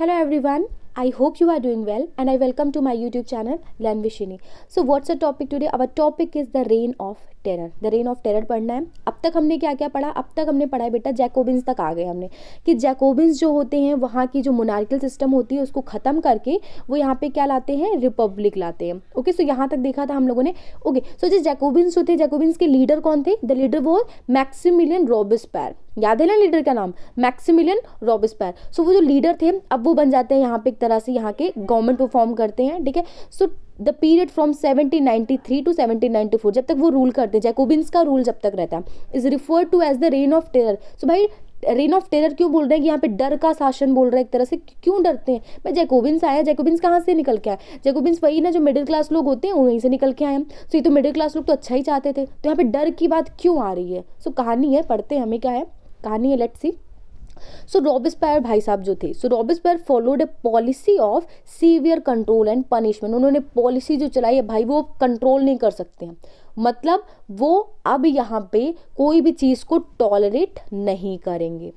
Hello everyone, I hope you are doing well and I welcome to my YouTube channel Learn with Shini. So what's the topic today? Our topic is the reign of terror. The reign of terror पढ़ना है. अब तक हमने क्या क्या पढ़ा? अब तक हमने पढ़ा है बेटा जैकोबिन्स तक आ गए हमने कि जैकोबिन्स जो होते हैं वहाँ की जो मोनार्किकल सिस्टम होती है उसको ख़त्म करके वो यहाँ पे क्या लाते हैं? रिपब्लिक लाते हैं. ओके, सो यहाँ तक देखा था हम लोगों ने. ओके, सो जो जैकोबिन्स होते हैं, जैकोबिन्स के लीडर कौन थे? द लीडर वो मैक्सिमिलियन रॉबेस्पियर. याद है ना लीडर का नाम? Maximilian Robespierre. सो वो जो लीडर थे अब वो बन जाते हैं यहाँ पे एक तरह से यहाँ के गवर्नमेंट को फॉर्म करते हैं. ठीक है, so the period from 1793 to 1794 जब तक वो रूल करते हैं, जैकोबिन्स का रूल जब तक रहता है, is referred to as the reign of terror. So भाई रेन ऑफ टेरर क्यों बोल रहे हैं कि यहाँ पे डर का शासन बोल रहे हैं एक तरह से? क्यों डरते हैं भाई? जैकोबिन्स आया, जैकोबिन्स कहाँ से निकल के आए? जैकोबिन्स वही ना जो मिडिल क्लास लोग होते हैं वहीं से निकल के आए हैं. सो ये तो मिडिल क्लास लोग तो अच्छा ही चाहते थे, तो यहाँ पे डर की बात क्यों आ रही है? सो कहानी है, पढ़ते हैं हमें क्या है कहानी है. Let's see. सो रॉबेस्पियर भाई साहब जो थे, so Robespierre followed a policy of severe control and punishment. उन्होंने पॉलिसी जो चलाई है भाई वो कंट्रोल नहीं कर सकते हैं, मतलब वो अब यहाँ पे कोई भी चीज़ को टॉलरेट नहीं करेंगे,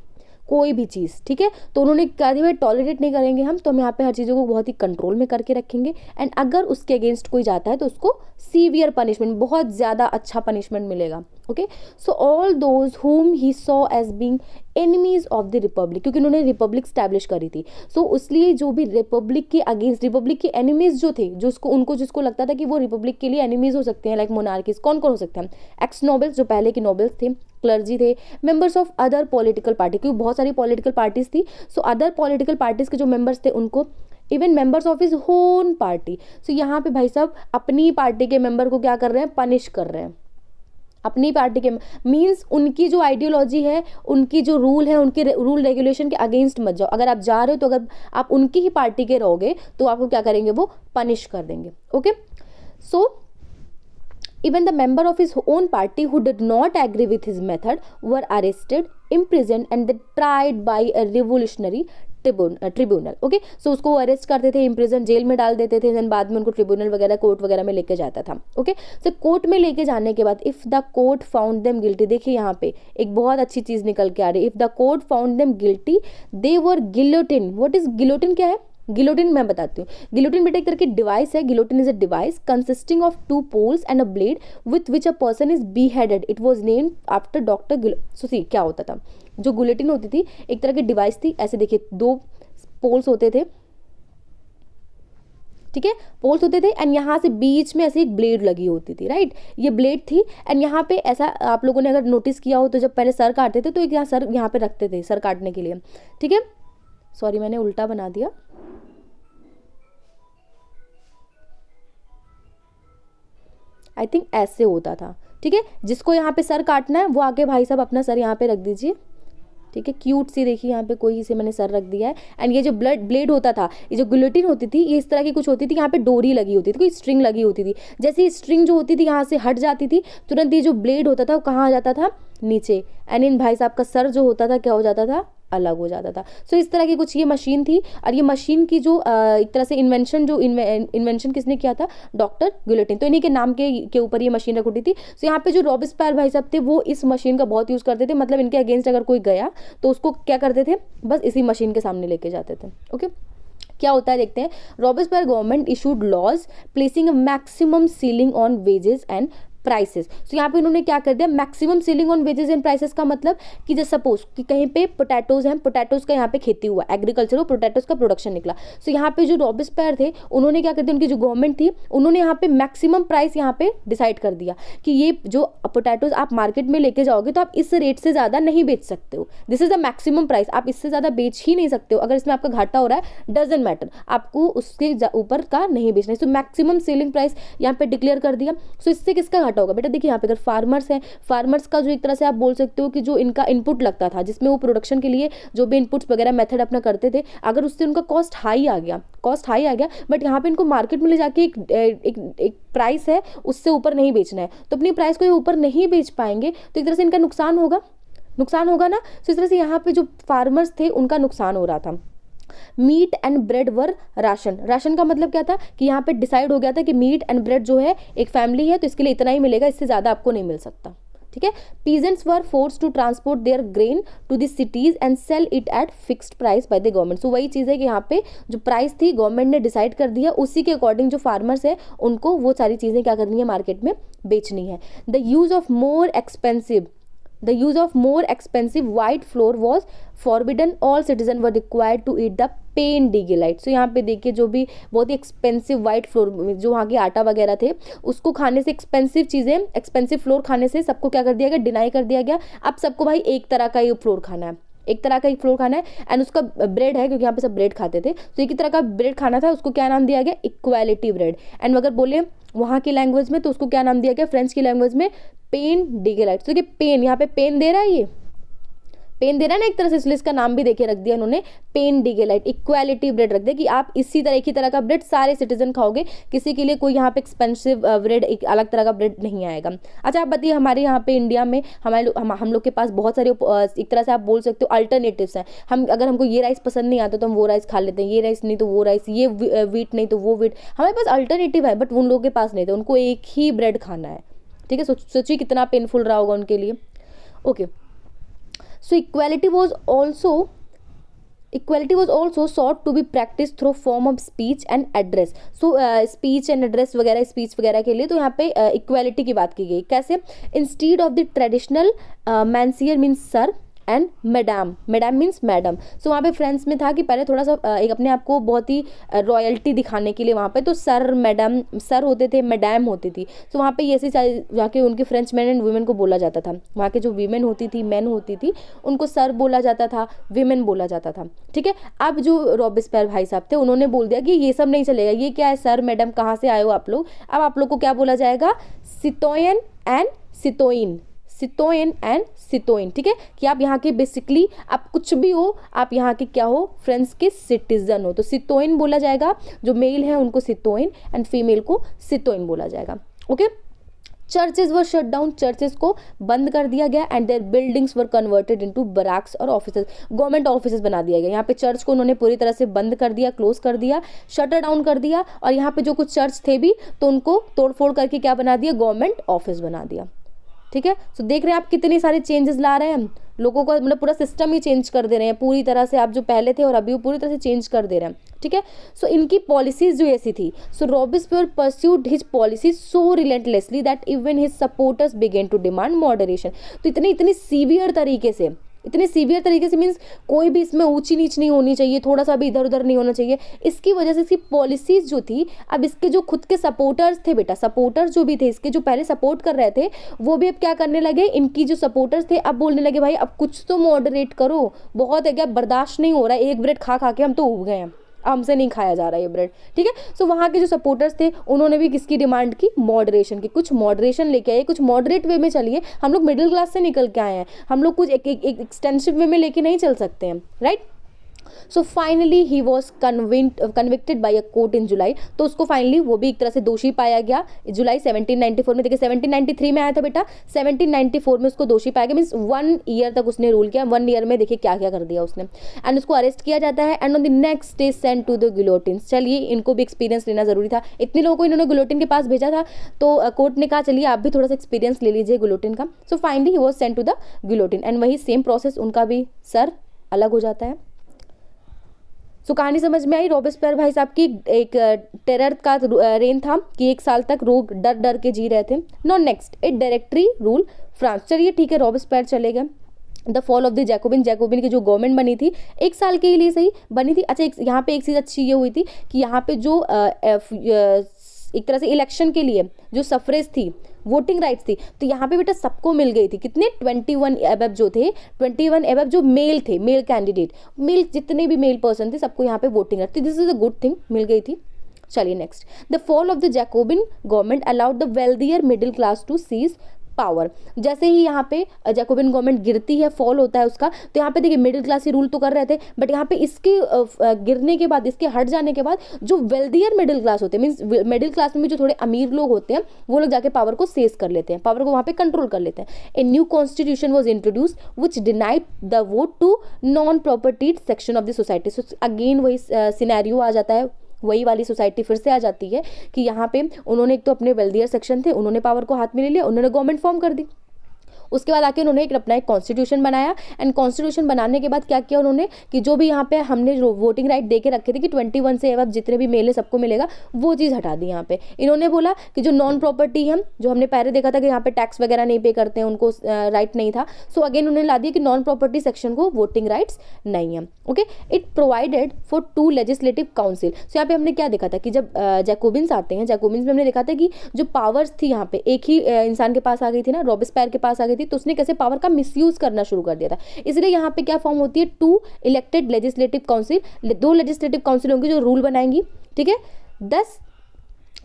कोई भी चीज़. ठीक है, तो उन्होंने कहा भाई टॉलरेट नहीं करेंगे हम, तो हम यहाँ पे हर चीज़ों को बहुत ही कंट्रोल में करके रखेंगे. एंड अगर उसके अगेंस्ट कोई जाता है तो उसको सीवियर पनिशमेंट, बहुत ज़्यादा अच्छा पनिशमेंट मिलेगा. Okay, so all those whom he saw as being enemies of the republic, क्योंकि उन्होंने रिपब्लिक स्टैब्लिश करी थी. सो इसलिए जो भी रिपब्लिक के अगेंस्ट, रिपब्लिक के एनिमीज जो थे, जो उसको उनको जिसको लगता था कि वो रिपब्लिक के लिए एनिमीज हो सकते हैं, लाइक मोनार्कीज, कौन कौन हो सकते हैं? एक्स नोबल्स, जो पहले के नोबल्स थे, क्लर्जी थे, members of other political party, क्योंकि बहुत सारी पॉलिटिकल पार्टीज थी. सो अदर पॉलिटिकल पार्टीज के जो मेंबर्स थे उनको, इवन मेंबर्स ऑफ हिज होन पार्टी. सो यहाँ पे भाई साहब अपनी पार्टी के मेंबर को क्या कर रहे हैं? पनिश कर रहे हैं. अपनी पार्टी के मीन्स उनकी जो आइडियोलॉजी है, उनकी जो रूल है, उनके रूल रेगुलेशन के अगेंस्ट मत जाओ. अगर आप जा रहे हो तो अगर आप उनकी ही पार्टी के रहोगे तो आपको क्या करेंगे? वो पनिश कर देंगे. Okay, so even the member of his own party who did not agree with his method were arrested, imprisoned and then tried by a revolutionary tribunal. Okay, so उसको अरेस्ट करते थे, इम्प्रिजन, जेल में डाल देते थे, then बाद में उनको ट्रिब्यूनल वगैरह, कोर्ट वगैरह में लेके जाता था. ओके, सो कोर्ट में लेके जाने के बाद if the court found them guilty, देखिए यहाँ पे एक बहुत अच्छी चीज़ निकल के आ रही है. If the court found them guilty they were guillotine. What is guillotine? क्या है गिलोटिन? मैं बताती हूँ. गिलोटिन बेटा एक तरह की डिवाइस है. Guillotine is a device consisting of 2 poles and a blade with which a person is beheaded. It was named after doctor Guillotin. So सी क्या होता था, जो गिलोटिन होती थी एक तरह की डिवाइस थी. ऐसे देखिए 2 पोल्स होते थे, ठीक है, पोल्स होते थे एंड यहाँ से बीच में ऐसे एक ब्लेड लगी होती थी. राइट, ये ब्लेड थी एंड यहाँ पे ऐसा आप लोगों ने अगर नोटिस किया हो तो जब पहले सर काटते थे तो एक यहाँ सर यहाँ पे रखते थे सर काटने के लिए. ठीक है, सॉरी मैंने उल्टा बना दिया. आई थिंक ऐसे होता था. ठीक है, जिसको यहाँ पे सर काटना है वो आके भाई साहब अपना सर यहाँ पे रख दीजिए. ठीक है, क्यूट सी देखिए यहाँ पे कोई से मैंने सर रख दिया है. एंड ये जो ब्लेड होता था, ये जो गिलोटिन होती थी, ये इस तरह की कुछ होती थी. यहाँ पे डोरी लगी होती थी, कोई स्ट्रिंग लगी होती थी. जैसे ही स्ट्रिंग जो होती थी यहाँ से हट जाती थी, तुरंत ये जो ब्लेड होता था वो कहाँ आ जाता था? नीचे. एंड इन भाई साहब का सर जो होता था क्या हो जाता था? अलग हो जाता था. सो इस तरह की कुछ ये मशीन थी. और ये मशीन की जो एक तरह से इन्वेंशन किसने किया था? Doctor Guillotin. तो इन्हीं के नाम के ऊपर ये मशीन रखी थी. सो यहाँ पे जो रॉबेस्पियर भाई साहब थे वो इस मशीन का बहुत यूज़ करते थे. मतलब इनके अगेंस्ट अगर कोई गया तो उसको क्या करते थे? बस इसी मशीन के सामने लेके जाते थे. ओके, क्या होता है देखते हैं. Robespierre government issued laws placing a maximum ceiling on wages and prices. So यहाँ पे उन्होंने क्या कर दिया? Maximum ceiling on wages and prices का मतलब कि जैसे सपोज कि कहीं पे पोटैटोज हैं, पोटैटोज का यहाँ पे खेती हुआ, एग्रीकल्चर, पोटैटोज का प्रोडक्शन निकला. सो यहाँ पे जो रॉबेस्पियर थे उन्होंने क्या कर दिया, उनकी जो गवर्नमेंट थी उन्होंने यहाँ पे मैक्सिमम प्राइस यहाँ पे डिसाइड कर दिया कि ये जो पोटैटोज आप मार्केट में लेके जाओगे तो आप इस रेट से ज़्यादा नहीं बेच सकते हो. This is the maximum price, आप इससे ज़्यादा बेच ही नहीं सकते हो. अगर इसमें आपका घाटा हो रहा है डजंट मैटर, आपको उसके ऊपर का नहीं बेचना है. सो मैक्सिमम सेलिंग प्राइस यहाँ पे डिक्लेयर कर दिया. सो इससे किसका घाटा होगा बेटा? देखिए यहाँ पे अगर फार्मर्स हैं, फार्मर्स का जो एक तरह से आप बोल सकते हो कि जो इनका इनपुट लगता था, जिसमें वो प्रोडक्शन के लिए जो भी इनपुट्स वगैरह मेथड अपना करते थे, अगर उससे उनका कॉस्ट हाई आ गया, बट यहाँ पे इनको मार्केट में ले जाके एक प्राइस है उससे ऊपर नहीं बेचना है, तो अपनी प्राइस को ऊपर नहीं बेच पाएंगे तो एक तरह से इनका नुकसान होगा ना. तो इस तरह से यहाँ पे जो फार्मर्स थे उनका नुकसान हो रहा था. Meat and bread were ration का मतलब क्या था कि यहाँ पे डिसाइड हो गया था कि मीट एंड ब्रेड जो है एक फैमिली है तो इसके लिए इतना ही मिलेगा, इससे ज़्यादा आपको नहीं मिल सकता. ठीक है। Peasants were forced to transport their grain to the cities and sell it at fixed price by the government. So वही चीज़ है कि यहाँ पे जो प्राइस थी गवर्नमेंट ने डिसाइड कर दिया, उसी के अकॉर्डिंग जो फार्मर्स है उनको वो सारी चीज़ें क्या करनी है, मार्केट में बेचनी है। The use of more expensive white flour was forbidden, all citizen were required to eat the पेन डिगेलाइट। सो यहाँ पे देखिए जो भी बहुत ही एक्सपेंसिव वाइट फ्लोर, जो वहाँ के आटा वगैरह थे उसको खाने से, एक्सपेंसिव फ्लोर खाने से सबको क्या कर दिया गया, डिनाई कर दिया गया। अब सबको भाई एक तरह का ही फ्लोर खाना है, एक तरह का ही फ्लोर खाना है। एंड उसका ब्रेड है, क्योंकि यहाँ पे सब ब्रेड खाते थे, तो एक ही तरह का ब्रेड खाना था, उसको क्या नाम दिया गया, इक्वालिटी ब्रेड। एंड अगर बोले वहाँ की लैंग्वेज में तो उसको क्या नाम दिया गया, फ्रेंच की लैंग्वेज में पेन डिगेलाइट। तो देखिए पेन, यहाँ पे पेन दे रहा है, ये पेन दे रहा है ना एक तरह से, इसलिए इसका नाम भी देखिए रख दिया उन्होंने पेन डिगेलाइट, इक्वालिटी ब्रेड रख दिया कि आप इसी तरह, एक ही तरह का ब्रेड सारे सिटीजन खाओगे, किसी के लिए कोई यहाँ पे एक्सपेंसिव ब्रेड, एक अलग तरह का ब्रेड नहीं आएगा। अच्छा आप बताइए, हमारे यहाँ पे इंडिया में हम लोग के पास बहुत सारे एक तरह से आप बोल सकते हो अल्टरनेटिव्स हैं। अगर हमको ये राइस पसंद नहीं आता तो हम वो राइस खा लेते हैं, ये राइस नहीं तो वो राइस, ये वीट नहीं तो वो वीट, हमारे पास अल्टरनेटिव है, बट उन लोगों के पास नहीं था, उनको एक ही ब्रेड खाना है। ठीक है, सोचिए कितना पेनफुल रहा होगा उनके लिए। Okay, so equality was also sought to be practiced through form of speech and address. So speech and address वगैरह, speech वगैरह के लिए तो यहाँ पे equality की बात की गई। कैसे? Instead of the traditional mancier means sir and madam means madam. So वहाँ पे फ्रेंड्स में था कि पहले थोड़ा सा एक अपने आप को बहुत ही रॉयल्टी दिखाने के लिए वहाँ पे तो सर मैडम, सर होते थे, मैडम होती थी। सो वहाँ पे ये ऐसी जाके उनके फ्रेंच मैन एंड वुमेन को बोला जाता था। वहाँ के जो वीमेन होती थी, मैन होती थी, उनको सर बोला जाता था, विमेन बोला जाता था। ठीक है, अब जो रॉबिस्पेयर भाई साहब थे उन्होंने बोल दिया कि ये सब नहीं चलेगा, ये क्या है सर मैडम, कहाँ से आए हो आप लोग, अब आप लोग को क्या बोला जाएगा, सितोयन एंड सितोइन, सितोयन एंड सितोइन। ठीक है, कि आप यहाँ के बेसिकली आप कुछ भी हो, आप यहाँ के क्या हो, फ्रेंच के सिटीजन हो, तो सितोइन बोला जाएगा। जो मेल है उनको सितोइन एंड फीमेल को सितोइन बोला जाएगा। Okay, churches were shut down, churches को बंद कर दिया गया and their buildings were converted into barracks और ऑफिसेज, गवर्नमेंट ऑफिसेज बना दिया गया। यहाँ पे चर्च को उन्होंने पूरी तरह से बंद कर दिया, क्लोज कर दिया, शटर डाउन कर दिया, और यहाँ पे जो कुछ चर्च थे भी तो उनको तोड़फोड़ करके क्या बना दिया, गवर्नमेंट ऑफिस बना दिया। ठीक है, तो देख रहे हैं आप कितनी सारे चेंजेस ला रहे हैं हम लोगों को, मतलब पूरा सिस्टम ही चेंज कर दे रहे हैं पूरी तरह से। आप जो पहले थे और अभी वो पूरी तरह से चेंज कर दे रहे हैं। ठीक है, सो इनकी पॉलिसीज जो ऐसी थी, so Robespierre pursued his policies so relentlessly that even his supporters began to demand moderation. तो इतनी सीवियर तरीके से, मीन्स कोई भी इसमें ऊंची नीच नहीं होनी चाहिए, थोड़ा सा भी इधर उधर नहीं होना चाहिए। इसकी वजह से इसकी पॉलिसीज जो थी, अब इसके जो खुद के सपोर्टर्स थे बेटा, सपोर्टर्स जो भी थे इसके, जो पहले सपोर्ट कर रहे थे, वो भी अब क्या करने लगे, इनकी जो सपोर्टर्स थे अब बोलने लगे भाई अब कुछ तो मॉडरेट करो, बहुत है क्या, बर्दाश्त नहीं हो रहा है, एक ब्रेड खा के हम तो उब गए हैं, हमसे नहीं खाया जा रहा है ये ब्रेड। ठीक है, सो वहाँ के जो सपोर्टर्स थे उन्होंने भी किसकी डिमांड की, मॉडरेशन की, कुछ मॉडरेशन लेके आए, कुछ मॉडरेट वे में चलिए। हम लोग मिडिल क्लास से निकल के आए हैं, हम लोग कुछ एक एक्सटेंसिव वे में लेके नहीं चल सकते हैं, right. So finally he was convicted by a court in July, तो उसको फाइनली वो भी एक तरह से दोषी पाया गया जुलाई 1794 में। देखिए 1793 में आया था बेटा, 1794 में उसको दोषी पाया गया, मीन्स 1 ईयर तक उसने रूल किया। 1 ईयर में देखिए क्या क्या कर दिया उसने, एंड उसको अरेस्ट किया जाता है and on the next day send to the guillotine. चलिए इनको भी एक्सपीरियंस लेना जरूरी था, इतने लोगों को इन्होंने गिलोटिन के पास भेजा था, तो कोर्ट ने कहा चलिए आप भी थोड़ा सा एक्सपीरियंस ले लीजिए गिलोटिन का। So finally he was send to the guillotine and वही सेम प्रोसेस, उनका भी सर अलग हो जाता है। सो कहानी समझ में आई। रॉबिस्पेयर भाई साहब की एक टेरर का रेन था कि 1 साल तक लोग डर डर के जी रहे थे। No next a directory rule France. चलिए ठीक है, रॉबिस्पेयर चले गए। The fall of the Jacobin, Jacobin की जो गवर्नमेंट बनी थी 1 साल के लिए सही बनी थी। अच्छा यहाँ पे एक चीज़ अच्छी ये हुई थी कि यहाँ पे जो एक तरह से इलेक्शन के लिए जो सफरेज थी, वोटिंग राइट्स थी, तो यहाँ पे बेटा सबको मिल गई थी। कितने 21 एबव जो थे, 21 एबव जो मेल थे, मेल कैंडिडेट, मेल जितने भी मेल पर्सन थे सबको यहाँ पे वोटिंग राइट थी। This is a good thing, मिल गई थी। चलिए next, the fall of the Jacobin government allowed the wealthier middle class to seize power. जैसे ही यहाँ पे जैकोबिन गवर्नमेंट गिरती है, फॉल होता है उसका, तो यहाँ पे देखिए मिडिल क्लास ही रूल तो कर रहे थे, बट यहाँ पे इसके गिरने के बाद, इसके हट जाने के बाद जो वेल्दियर मिडिल क्लास होते हैं, मीन्स मिडिल क्लास में भी जो थोड़े अमीर लोग होते हैं, वो लोग जाके पावर को सीज कर लेते हैं, पावर को वहाँ पे कंट्रोल कर लेते हैं। A new constitution was introduce which denied the vote to non propertied section of the society. So again वही सिनेरियो आ जाता है, वही वाली सोसाइटी फिर से आ जाती है कि यहाँ पे उन्होंने एक तो अपने वेल्दियर सेक्शन थे, उन्होंने पावर को हाथ में ले लिया, उन्होंने गवर्नमेंट फॉर्म कर दी। उसके बाद आके उन्होंने अपना एक कॉन्स्टिट्यूशन बनाया, एंड कॉन्स्टिट्यूशन बनाने के बाद क्या किया उन्होंने कि जो भी यहाँ पे हमने जो वोटिंग राइट दे के रखे थे कि 21 से अब जितने भी मेल है सबको मिलेगा, वो चीज़ हटा दी। यहाँ पे इन्होंने बोला कि जो नॉन प्रॉपर्टी है, जो हमने पहले देखा था कि यहाँ पे टैक्स वगैरह नहीं पे करते हैं, उनको राइट नहीं था, सो अगेन उन्होंने ला दिया कि नॉन प्रॉपर्टी सेक्शन को वोटिंग राइट्स नहीं है। Okay, it provided for 2 legislative council. So यहाँ पे हमने क्या देखा था कि जब जैकोबिन्स आते हैं, जैकोबिन्स में हमने देखा था कि जो पावर्स थी यहाँ पे एक ही इंसान के पास आ गई थी ना, रॉबेस्पियर के पास आ गई थी, तो उसने कैसे पावर का मिसयूज करना शुरू कर दिया था। इसलिए यहाँ पे क्या फॉर्म होती है, 2 elected legislative council, 2 legislative council होंगी जो रूल बनाएंगी, ठीक है। 10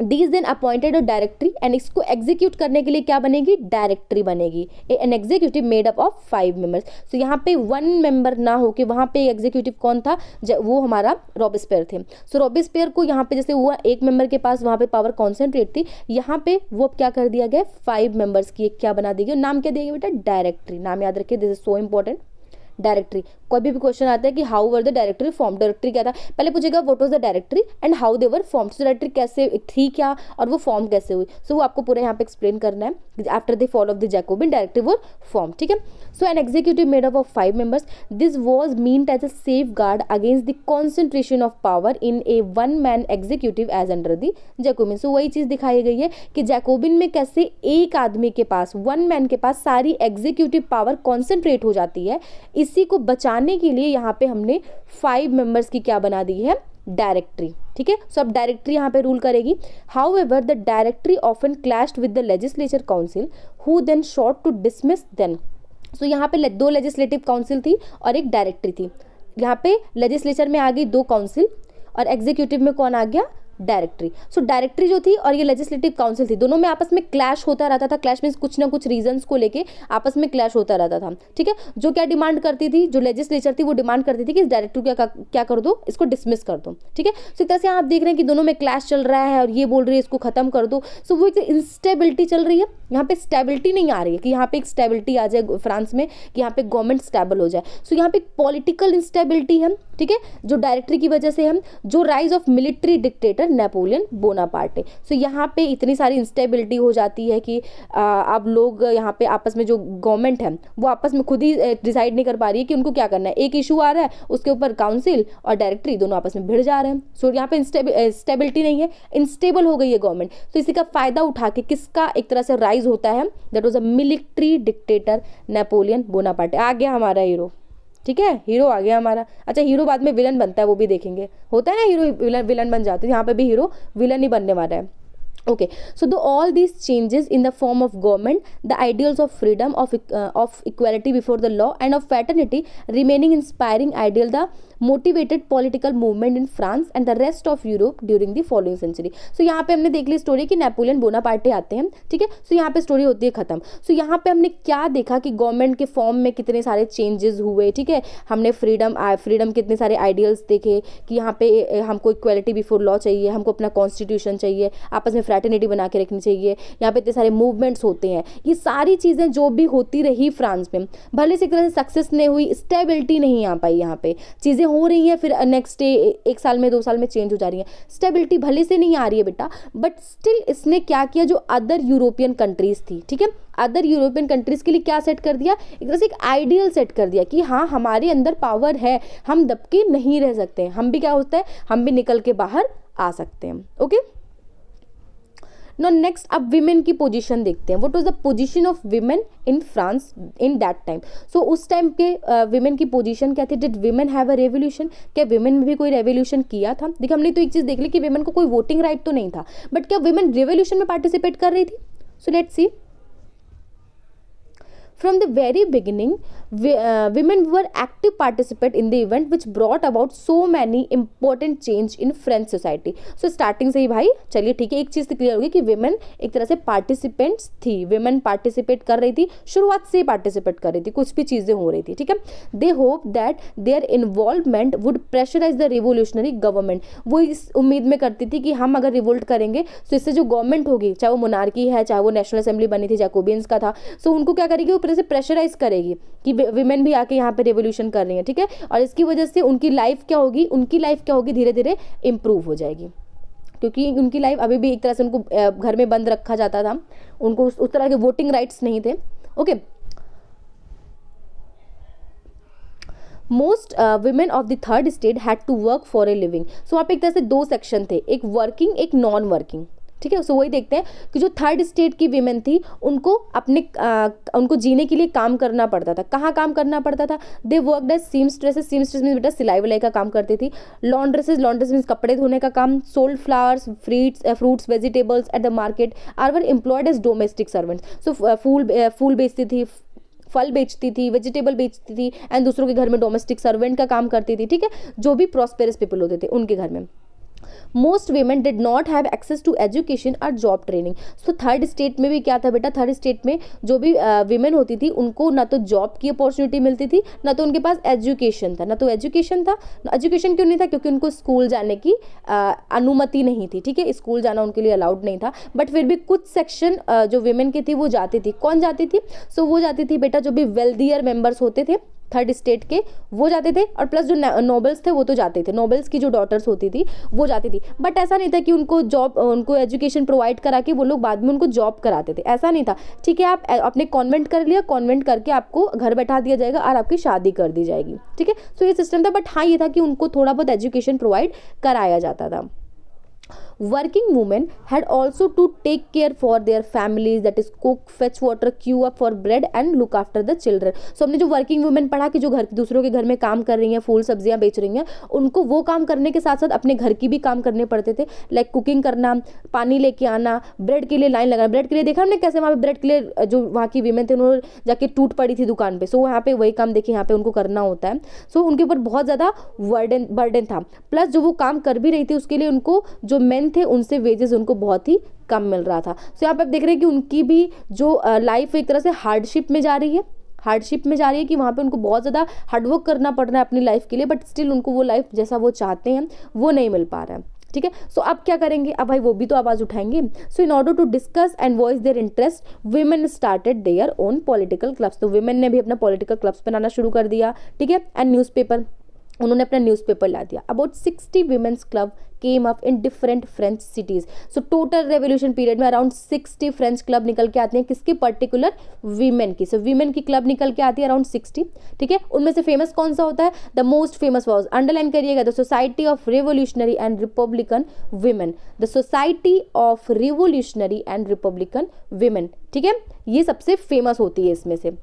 these then appointed a directory, and इसको एग्जीक्यूट करने के लिए क्या बनेगी, डायरेक्टरी बनेगी, an executive made up of 5 members. तो यहाँ पे 1 मेंबर ना हो कि वहाँ पे एग्जीक्यूटिव कौन था, वो हमारा रॉबेस्पियर थे। सो रॉबेस्पियर को यहाँ पे जैसे हुआ 1 मेंबर के पास वहाँ पे पावर कॉन्सेंट्रेट थी, यहाँ पे वो क्या कर दिया गया, 5 मेंबर्स की क्या बना दी गई, नाम क्या दिया गया बेटा, डायरेक्टरी। नाम याद रखिए, this is so important, directory. कोई भी क्वेश्चन आता है कि how were the directory form, directory क्या था, पहले पूछेगा what was the directory and how they were form. So directory कैसे थी क्या और वो फॉर्म कैसे हुई, सो वो आपको पूरा यहाँ पे एक्सप्लेन करना है। After the fall of the Jacobin directory were form, ठीक है। So an executive made up of 5 members, this was meant as a safeguard against the concentration of power in a 1 man executive as under the Jacobin. So वही चीज दिखाई गई है कि Jacobian में कैसे एक आदमी के पास, 1 मैन के पास सारी एग्जीक्यूटिव पावर कॉन्सेंट्रेट हो जाती है। इसी को बचाने के लिए यहाँ पे हमने 5 मेंबर्स की क्या बना दी है, डायरेक्टरी, ठीक है। सो अब डायरेक्टरी यहाँ पे रूल करेगी। However the directory often clashed with the legislature council who then sought to dismiss then. So यहाँ पे 2 लेजिस्लेटिव काउंसिल थी और एक डायरेक्टरी थी। यहाँ पे लेजिस्लेचर में आ गई 2 काउंसिल और एग्जीक्यूटिव में कौन आ गया, डायरेक्टरी। सो डायरेक्टरी जो थी और ये लेजिस्लेटिव काउंसिल थी, दोनों में आपस में क्लैश होता रहता था। क्लैश मींस कुछ ना कुछ रीजंस को लेके आपस में क्लैश होता रहता था, ठीक है। जो क्या डिमांड करती थी, जो लेजिस्लेचर थी वो डिमांड करती थी कि इस डायरेक्टरी क्या कर दो, इसको डिसमिस कर दो, ठीक है। सो इस तरह से आप देख रहे हैं कि दोनों में क्लैश चल रहा है और ये बोल रही है इसको खत्म कर दो। सो वो एक इंस्टेबिलिटी चल रही है, यहाँ पे स्टेबिलिटी नहीं आ रही है कि यहाँ पे एक स्टेबिलिटी आ जाए फ्रांस में, कि यहाँ पे गवर्नमेंट स्टेबल हो जाए। सो यहाँ पे पॉलिटिकल इंस्टेबिलिटी है, ठीक है, जो डायरेक्टरी की वजह से हम, जो rise of military dictator Napoleon Bonaparte. So यहाँ पे इतनी सारी इंस्टेबिलिटी हो जाती है कि अब लोग यहाँ पे आपस में, जो गवर्नमेंट है वो आपस में खुद ही डिसाइड नहीं कर पा रही है कि उनको क्या करना है। एक इशू आ रहा है, उसके ऊपर काउंसिल और डायरेक्टरी दोनों आपस में भिड़ जा रहे हैं। सो यहाँ पे स्टेबिलिटी नहीं है, इंस्टेबल हो गई है गवर्नमेंट। तो इसी का फायदा उठा के किसका एक तरह से राइज होता है, that was a military dictator Napoleon Bonaparte. आ गया हमारा हीरो, ठीक है, हीरो आ गया हमारा। अच्छा, हीरो बाद में विलन बनता है, वो भी देखेंगे, होता है ना हीरो विलन बन जाते हैं, यहाँ पे भी हीरो विलन ही बनने वाला है। Okay, so all these changes in the form of government, the ideals of freedom, of equality before the law, and of fraternity remaining inspiring ideal, the motivated political movement in France and the rest of Europe during the following century. So यहाँ पे हमने देख ली story कि Napoleon Bonaparte आते हैं, ठीक है। सो यहाँ पे स्टोरी होती है खत्म। सो यहाँ पे हमने क्या देखा कि गवर्नमेंट के फॉर्म में कितने सारे चेंजेस हुए, ठीक है। हमने फ्रीडम कितने सारे आइडियल्स देखे कि यहाँ पे हमको इक्वालिटी बिफोर लॉ चाहिए, हमको अपना कॉन्स्टिट्यूशन चाहिए, आपस में फ्रैटर्निटी बना के रखनी चाहिए, यहाँ पे इतने सारे मूवमेंट्स होते हैं। ये सारी चीज़ें जो भी होती रही फ्रांस में, भले से एक तरह से सक्सेस नहीं हुई, स्टेबिलिटी नहीं आ पाई, यहाँ पे चीज़ें हो रही हैं, फिर नेक्स्ट डे 1 साल में 2 साल में चेंज हो जा रही है, स्टेबिलिटी भले से नहीं आ रही है बेटा, बट स्टिल इसने क्या किया, जो अदर यूरोपियन कंट्रीज थी, ठीक है, अदर यूरोपियन कंट्रीज के लिए क्या सेट कर दिया, एक तरह से एक आइडियल सेट कर दिया कि हाँ हमारे अंदर पावर है, हम दबके नहीं रह सकते, हम भी क्या होता है, हम भी निकल के बाहर आ सकते हैं। ओके, नो नेक्स्ट अब विमेन की पोजीशन देखते हैं। What was the position of women in France in that time. So उस टाइम के विमेन की पोजीशन क्या थी, did women have a revolution, क्या विमेन में भी कोई रेवोल्यूशन किया था। देखिए हमने तो एक चीज़ देख ली कि विमेन को कोई वोटिंग राइट तो नहीं था, बट क्या विमेन रेवोल्यूशन में पार्टिसिपेट कर रही थी। So let's see, from the very beginning women were active participant in the event which brought about so many important change in French society. So starting से ही भाई चलिए ठीक है, एक चीज़ तो क्लियर होगी कि women एक तरह से participants थी, women participate कर रही थी, शुरुआत से ही participate कर रही थी, कुछ भी चीज़ें हो रही थी, ठीक है। they hope that their involvement would pressurize the revolutionary government. वो इस उम्मीद में करती थी कि हम अगर रिवोल्ट करेंगे तो इससे जो गवर्नमेंट होगी, चाहे वो मोनार्की है, चाहे वो नेशनल असेंबली बनी थी, जैकोबियंस का था, सो उनको क्या करेगी, ऊपर से प्रेशराइज करेगी कि विमेन भी आके यहाँ पे रेवोल्यूशन कर रही है, ठीक है। और इसकी वजह से उनकी लाइफ क्या होगी, धीरे धीरे इंप्रूव हो जाएगी, क्योंकि उनकी लाइफ अभी भी एक तरह से उनको घर में बंद रखा जाता था, उनको उस तरह के वोटिंग राइट्स नहीं थे। Okay, most women of the third state had to work for a living. So वहाँ पे एक तरह से दो सेक्शन थे, एक वर्किंग एक नॉन वर्किंग, ठीक है। सो वही देखते हैं कि जो थर्ड स्टेट की वीमेन थी उनको अपने उनको जीने के लिए काम करना पड़ता था। कहाँ काम करना पड़ता था? They worked as seamstresses, seamstress means बेटा सिलाई विलाई का काम करती थी। लॉन्ड्रेसेस, लॉन्ड्रेस मीन्स कपड़े धोने का काम। Sold flowers, fruits vegetables at the market, or were employed as domestic servants. So फूल बेचती थी, फल बेचती थी, वेजिटेबल बेचती थी एंड दूसरों के घर में डोमेस्टिक सर्वेंट का काम करती थी, ठीक है, जो भी प्रॉस्पेरस पीपल होते थे उनके घर में। Most women did not have access to education और job training. So third state में भी क्या था बेटा, थर्ड स्टेट में जो भी वीमेन होती थी उनको ना तो जॉब की अपॉर्चुनिटी मिलती थी, ना तो उनके पास एजुकेशन था, ना तो एजुकेशन था। एजुकेशन क्यों नहीं था? क्योंकि उनको स्कूल जाने की अनुमति नहीं थी, ठीक है, स्कूल जाना उनके लिए अलाउड नहीं था। बट फिर भी कुछ सेक्शन जो वीमेन की थी वो जाती थी। कौन जाती थी? सो वो जाती थी बेटा जो भी वेल्दियर मेंबर्स होते थे थर्ड स्टेट के, वो जाते थे, और प्लस जो नोबल्स थे वो तो जाते थे, नोबल्स की जो डॉटर्स होती थी वो जाती थी। बट ऐसा नहीं था कि उनको जॉब, उनको एजुकेशन प्रोवाइड करा के वो लोग बाद में उनको जॉब कराते थे, ऐसा नहीं था, ठीक है। आप अपने कॉन्वेंट कर लिया, कॉन्वेंट करके आपको घर बैठा दिया जाएगा और आपकी शादी कर दी जाएगी, ठीक है। सो ये सिस्टम था। बट हाँ ये था कि उनको थोड़ा बहुत एजुकेशन प्रोवाइड कराया जाता था। Working women had also to take care for their families, that is cook, fetch water, queue up for bread and look after the children. So हमने जो वर्किंग वुमेन पढ़ा कि जो घर दूसरों के घर में काम कर रही हैं, फूल सब्जियां बेच रही हैं, उनको वो काम करने के साथ साथ अपने घर की भी काम करने पड़ते थे, लाइक कुकिंग करना, पानी लेके आना, ब्रेड के लिए लाइन लगाना। ब्रेड के लिए देखा हमने कैसे वहाँ पे ब्रेड के लिए जो वहाँ की वीमेन थे उन्होंने जाके टूट पड़ी थी दुकान पे। सो वहाँ पे वही काम देखिए यहाँ पे उनको करना होता है। सो उनके ऊपर बहुत ज़्यादा बर्डन था। प्लस जो वो काम कर भी रही थी उसके लिए उनको जो मेन थे उनसे वेजेस उनको बहुत ही कम मिल रहा था। सो यहाँ पे आप देख रहे हैं कि उनकी भी जो लाइफ एक तरह से हार्डशिप में जा रही है, हार्डशिप में जा रही है कि वहाँ पे उनको बहुत ज़्यादा हार्डवर्क करना पड़ रहा है अपनी लाइफ के लिए, बट स्टिल उनको वो लाइफ जैसा वो चाहते हैं वो नहीं मिल पा रहा है, ठीक है। सो अब क्या करेंगे? अब भाई वो भी तो आवाज़ उठाएंगे। So in order to discuss and voice their interest women started their own political clubs. तो वीमेन ने भी अपना पॉलिटिकल क्लब्स बनाना शुरू कर दिया, ठीक है। एंड न्यूज़पेपर, उन्होंने अपना न्यूज़पेपर ला दिया। About 60 women's club came up in different French cities. So total revolution period में अराउंड 60 फ्रेंच क्लब निकल के आते हैं, किसकी? पर्टिकुलर वीमेन की। सो वीमेन की क्लब निकल के आती है अराउंड 60, ठीक है। उनमें से फेमस कौन सा होता है? The most famous was, underline करिएगा, the society of revolutionary and republican women. The society of revolutionary and republican women, ठीक है, ये सबसे फेमस होती है इसमें से।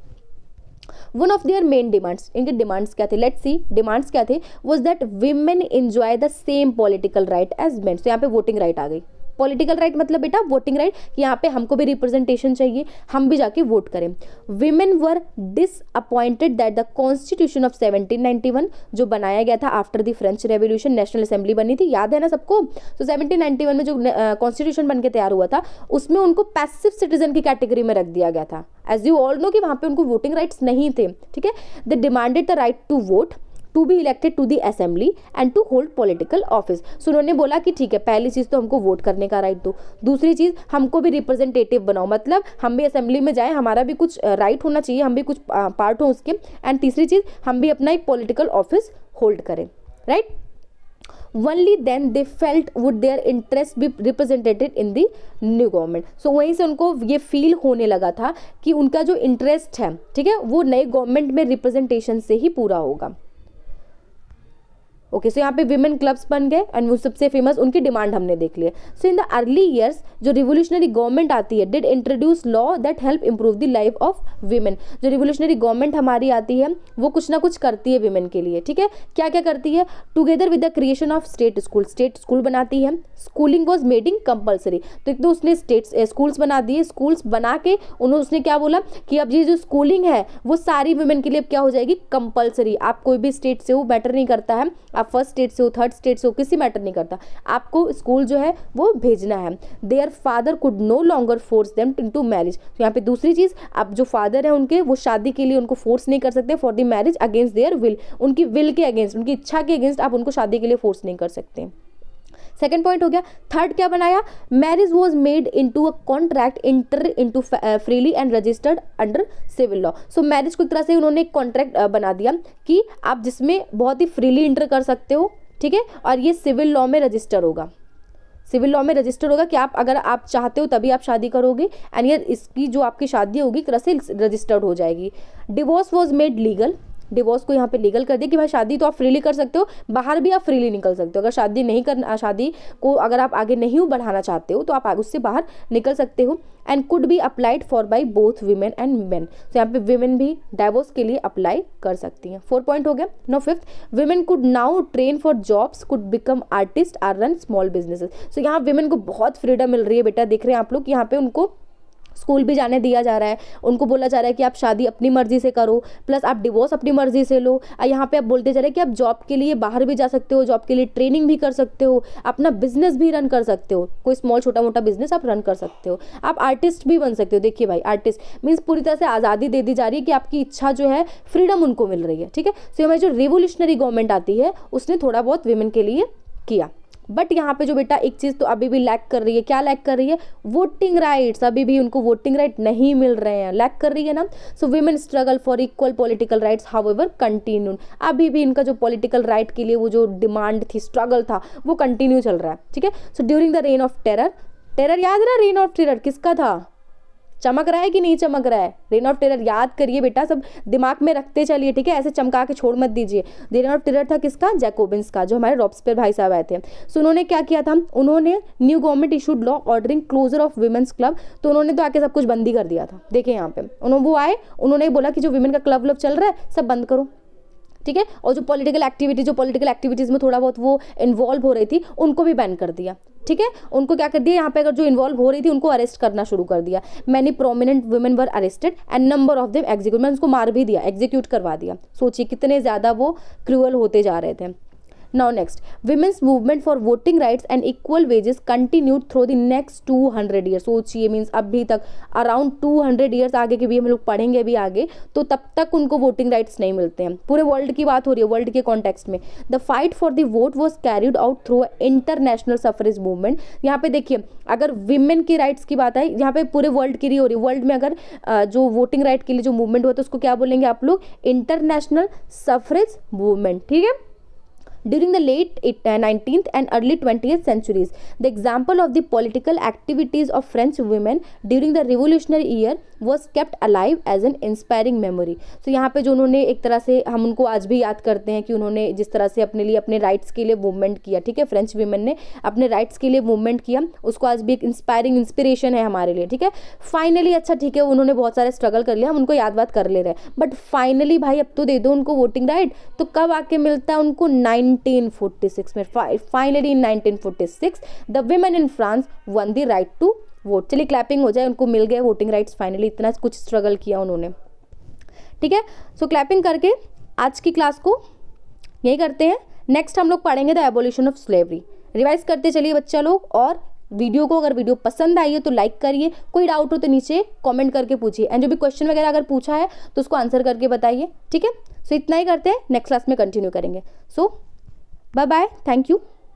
One of their main demands, इनके डिमांड्स क्या थे? लेट्स सी डिमांड्स क्या थे। Was that women enjoy the same political right as men. तो यहाँ पे वोटिंग राइट आ गई। पॉलिटिकल राइट मतलब बेटा वोटिंग राइट, कि यहाँ पे हमको भी रिप्रेजेंटेशन चाहिए, हम भी जाके वोट करें। Women were disappointed that the constitution of 1791 जो बनाया गया था after the French revolution, national assembly बनी थी, याद है ना सबको। तो 1791 में जो कॉन्स्टिट्यूशन बन के तैयार हुआ था उसमें उनको पैसिव सिटीजन की कैटेगरी में रख दिया गया था। एज यू ऑल नो कि वहाँ पे उनको वोटिंग राइट्स नहीं थे, ठीक है। They demanded the right to vote, to be elected to the assembly and to hold political office. So उन्होंने बोला कि ठीक है, पहली चीज़ तो हमको वोट करने का राइट दो, दूसरी चीज़ हमको भी रिप्रेजेंटेटिव बनाओ, मतलब हम भी असेंबली में जाएं, हमारा भी कुछ राइट होना चाहिए, हम भी कुछ पार्ट हो उसके, एंड तीसरी चीज़ हम भी अपना एक पॉलिटिकल ऑफिस होल्ड करें, right. Only then they felt would their interest be represented in the new government. So वहीं से उनको ये फील होने लगा था कि उनका जो इंटरेस्ट है, ठीक है, वो नए गवर्नमेंट में रिप्रेजेंटेशन से ही पूरा होगा। ओके, सो यहाँ पे विमेन क्लब्स बन गए एंड वो सबसे फेमस उनकी डिमांड हमने देख लिया। सो इन द अर्ली ईयर्स जो रिवोल्यूशनरी गवर्नमेंट आती है did introduce law that help improve the life of women. जो रिवोल्यूशनरी गवर्नमेंट हमारी आती है वो कुछ ना कुछ करती है विमेन के लिए, ठीक है। क्या क्या करती है? Together with the creation of state school बनाती है। स्कूलिंग वॉज मेडिंग कंपल्सरी, तो एक तो उसने स्टेट स्कूल्स बना दिए। स्कूल्स बना के उसने क्या बोला कि अब ये जो स्कूलिंग है वो सारी वुमेन के लिए क्या हो जाएगी? कंपल्सरी। आप कोई भी स्टेट से हो, मैटर नहीं करता है, आप फर्स्ट स्टेट से हो, थर्ड स्टेट से हो, किसी मैटर नहीं करता, आपको स्कूल जो है वो भेजना है। Their father could no longer force them into marriage. तो यहाँ पे दूसरी चीज, अब जो फादर है उनके वो शादी के लिए उनको फोर्स नहीं कर सकते for the marriage against their will, उनकी विल के अगेंस्ट, उनकी इच्छा के अगेंस्ट आप उनको शादी के लिए फोर्स नहीं कर सकते। सेकेंड पॉइंट हो गया। थर्ड क्या बनाया? Marriage was made into a contract enter into freely and registered under civil law. So marriage को एक तरह से उन्होंने एक कॉन्ट्रैक्ट बना दिया कि आप जिसमें बहुत ही फ्रीली इंटर कर सकते हो, ठीक है, और ये सिविल लॉ में रजिस्टर होगा। सिविल लॉ में रजिस्टर होगा कि आप अगर आप चाहते हो तभी आप शादी करोगे, एंड ये इसकी जो आपकी शादी होगी एक तरह से रजिस्टर्ड हो जाएगी। Divorce was made legal, divorce को यहाँ पे लीगल कर दिया कि भाई शादी तो आप फ्रीली कर सकते हो, बाहर भी आप फ्रीली निकल सकते हो। अगर शादी नहीं करना, शादी को अगर आप आगे नहीं बढ़ाना चाहते हो तो आप उससे बाहर निकल सकते हो। And could be applied for by both women and main, तो यहाँ पे वीमेन भी डाइवोर्स के लिए अप्लाई कर सकती हैं। 4 पॉइंट हो गया। No fifth, women could now train for jobs, could become artist or run small businesses. So यहाँ वीमेन को बहुत फ्रीडम मिल रही है बेटा, देख रहे हैं आप लोग, यहाँ पे उनको स्कूल भी जाने दिया जा रहा है, उनको बोला जा रहा है कि आप शादी अपनी मर्जी से करो, प्लस आप डिवोर्स अपनी मर्जी से लो। यहाँ पे आप बोलते जा रहे हैं कि आप जॉब के लिए बाहर भी जा सकते हो, जॉब के लिए ट्रेनिंग भी कर सकते हो, अपना बिजनेस भी रन कर सकते हो, कोई स्मॉल छोटा मोटा बिजनेस आप रन कर सकते हो, आप आर्टिस्ट भी बन सकते हो। देखिए भाई, आर्टिस्ट मीन्स पूरी तरह से आज़ादी दे दी जा रही है कि आपकी इच्छा जो है, फ्रीडम उनको मिल रही है। ठीक है, सो हमारी जो रिवोल्यूशनरी गवर्नमेंट आती है उसने थोड़ा बहुत वीमेन के लिए किया। बट यहाँ पे जो बेटा एक चीज़ तो अभी भी लैक कर रही है, क्या लैक कर रही है? वोटिंग राइट्स, अभी भी उनको वोटिंग राइट नहीं मिल रहे हैं, लैक कर रही है ना। So women struggle for equal political rights however continue, अभी भी इनका जो पॉलिटिकल राइट के लिए वो जो डिमांड थी, स्ट्रगल था, वो कंटिन्यू चल रहा है। ठीक है, so during the reign of terror, terror याद है ना, रेन ऑफ टेरर किसका था? चमक रहा है कि नहीं चमक रहा है? रेन ऑफ टेरर याद करिए बेटा, सब दिमाग में रखते चलिए। ठीक है, ऐसे चमका के छोड़ मत दीजिए। रेन ऑफ टेरर था किसका? जैकोबिन्स का, जो हमारे रॉब्सपेयर भाई साहब आए थे। सो उन्होंने क्या किया था? उन्होंने new government issued law ordering closure of women's club, तो उन्होंने तो आके सब कुछ बंदी कर दिया था। देखिए यहाँ पे उन्होंने, वो आए, उन्होंने बोला कि जो वुमेन का क्लब चल रहा है सब बंद करो। ठीक है, और जो पॉलिटिकल एक्टिविटीज़ में थोड़ा बहुत वो इन्वॉल्व हो रही थी, उनको भी बैन कर दिया। ठीक है, उनको क्या कर दिया, यहाँ पे अगर जो इन्वॉल्व हो रही थी उनको अरेस्ट करना शुरू कर दिया। Many prominent women were arrested and number of them execute, मैंने उसको मार भी दिया, एग्जीक्यूट करवा दिया। सोचिए कितने ज़्यादा वो क्रूअल होते जा रहे थे। Now next, women's movement for voting rights and equal wages continued through the next 200 years. सोचिए मीन्स अभी तक अराउंड 200 years आगे के भी हम लोग पढ़ेंगे भी आगे, तो तब तक उनको वोटिंग राइट्स नहीं मिलते हैं। पूरे वर्ल्ड की बात हो रही है, वर्ल्ड के कॉन्टेक्स्ट में। The fight for the vote was carried out through international suffrage movement. यहाँ पे देखिए, अगर विमेन की राइट्स की बात है, यहाँ पे पूरे वर्ल्ड की रही हो रही है। वर्ल्ड में अगर जो वोटिंग राइट के लिए जो मूवमेंट हुआ तो उसको क्या बोलेंगे आप लोग? International suffrage movement. ठीक है, during the late 19th and early 20th centuries, the example of the political activities of French women during the revolutionary year was kept alive as an inspiring memory. So यहाँ पे जो उन्होंने एक तरह से, हम उनको आज भी याद करते हैं कि उन्होंने जिस तरह से अपने लिए, अपने राइट्स के लिए मूवमेंट किया। ठीक है, फ्रेंच वीमेन ने अपने राइट्स के लिए मूवमेंट किया, उसको आज भी एक इंस्पिरेशन है हमारे लिए। ठीक है, फाइनली, अच्छा ठीक है, उन्होंने बहुत सारे स्ट्रगल कर लिया, हम उनको याद बात कर ले रहे हैं, बट फाइनली भाई अब तो दे दो उनको वोटिंग राइट। तो कब आके मिलता है उनको? 1946 में। Finally in 1946 the women in France won the right to vote. चलिए क्लैपिंग हो जाए, उनको मिल गए वोटिंग राइट्स फाइनली, इतना कुछ स्ट्रगल किया उन्होंने। ठीक है, सो क्लैपिंग करके आज की क्लास को यही करते हैं। नेक्स्ट हम लोग पढ़ेंगे the abolition of slavery. Revise करते चलिए बच्चा लोग, और वीडियो को अगर वीडियो पसंद आई है तो लाइक करिए, कोई डाउट हो तो नीचे कमेंट करके पूछिए, एंड जो भी क्वेश्चन वगैरह अगर पूछा है तो उसको आंसर करके बताइए। ठीक है, सो इतना ही करते हैं, नेक्स्ट क्लास में कंटिन्यू करेंगे। सो बाय बाय, थैंक यू।